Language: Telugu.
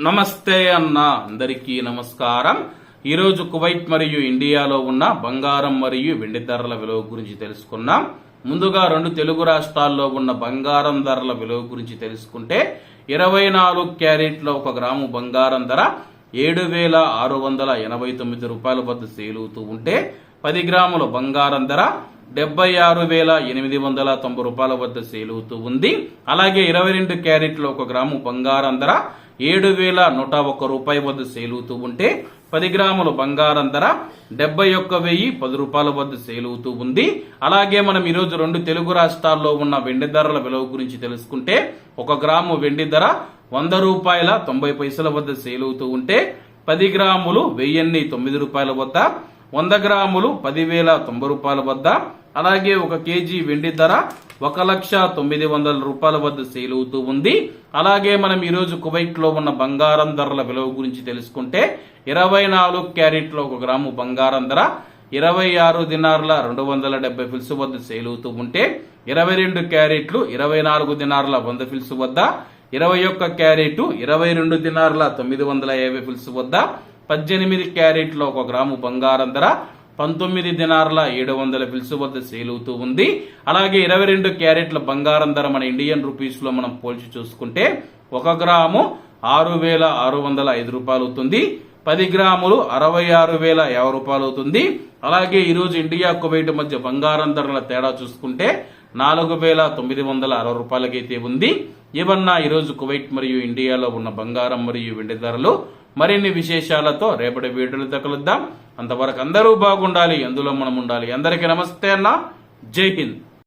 నమస్తే అన్న అందరికీ నమస్కారం. ఈరోజు కువైట్ మరియు ఇండియాలో ఉన్న బంగారం మరియు వెండి ధరల విలువ గురించి తెలుసుకున్నాం. ముందుగా రెండు తెలుగు రాష్ట్రాల్లో ఉన్న బంగారం ధరల విలువ గురించి తెలుసుకుంటే 24 క్యారెట్ల 1 గ్రాము బంగారం ధర 7,689 రూపాయల వద్ద సేల్ అవుతూ ఉంటే 10 గ్రాముల బంగారం ధర 76,890 రూపాయల వద్ద సేల్ అవుతూ ఉంది. అలాగే 22 క్యారెట్ల 1 గ్రాము బంగారం ధర 7,101 రూపాయల వద్ద సేల్ అవుతూ ఉంటే 10 గ్రాముల బంగారం ధర 71,010 రూపాయల వద్ద సేల్ అవుతూ ఉంది. అలాగే మనం ఈరోజు రెండు తెలుగు రాష్ట్రాల్లో ఉన్న వెండి ధరల విలువ గురించి తెలుసుకుంటే 1 గ్రాము వెండి ధర 100 రూపాయల 90 పైసల వద్ద సేల్ అవుతూ ఉంటే 10 గ్రాములు 1,009 రూపాయల వద్ద, 100 గ్రాములు 10,090 రూపాయల వద్ద, అలాగే 1 కేజీ వెండి ధర 1,09,000 రూపాయల వద్ద సేల్ అవుతూ ఉంది. అలాగే మనం ఈరోజు కువైట్ లో ఉన్న బంగారం ధరల విలువ గురించి తెలుసుకుంటే 24 క్యారెట్ల 1 గ్రాము బంగారం ధర 26 దినార్ల 270 ఫిల్స్ వద్ద సేల్ అవుతూ ఉంటే 22 క్యారెట్లు 24 దినార్ల 100 ఫిల్స్ వద్ద, 21 క్యారెట్ 22 దినార్ల 950 ఫిల్స్ వద్ద, 18 క్యారెట్ల 1 గ్రాము బంగారం ధర 19 దినార్ల 700 ఫిల్స్ వద్ద సేల్ అవుతూ ఉంది. అలాగే 22 క్యారెట్ల బంగారం ధర మన ఇండియన్ రూపీస్ లో మనం పోల్చి చూసుకుంటే 1 గ్రాము 6,605 రూపాయలు అవుతుంది. 10 గ్రాములు 66,050 రూపాయలు అవుతుంది. అలాగే ఈరోజు ఇండియా కువైట్ మధ్య బంగారం ధరల తేడా చూసుకుంటే 4,960 రూపాయలకైతే ఉంది. ఇవన్నా ఈరోజు కువైట్ మరియు ఇండియాలో ఉన్న బంగారం మరియు వెండి ధరలు. మరిన్ని విశేషాలతో రేపటి వీడియోలతో కలుద్దాం. అంతవరకు అందరూ బాగుండాలి, అందులో మనం ఉండాలి. అందరికీ నమస్తే అన్న, జై హింద్.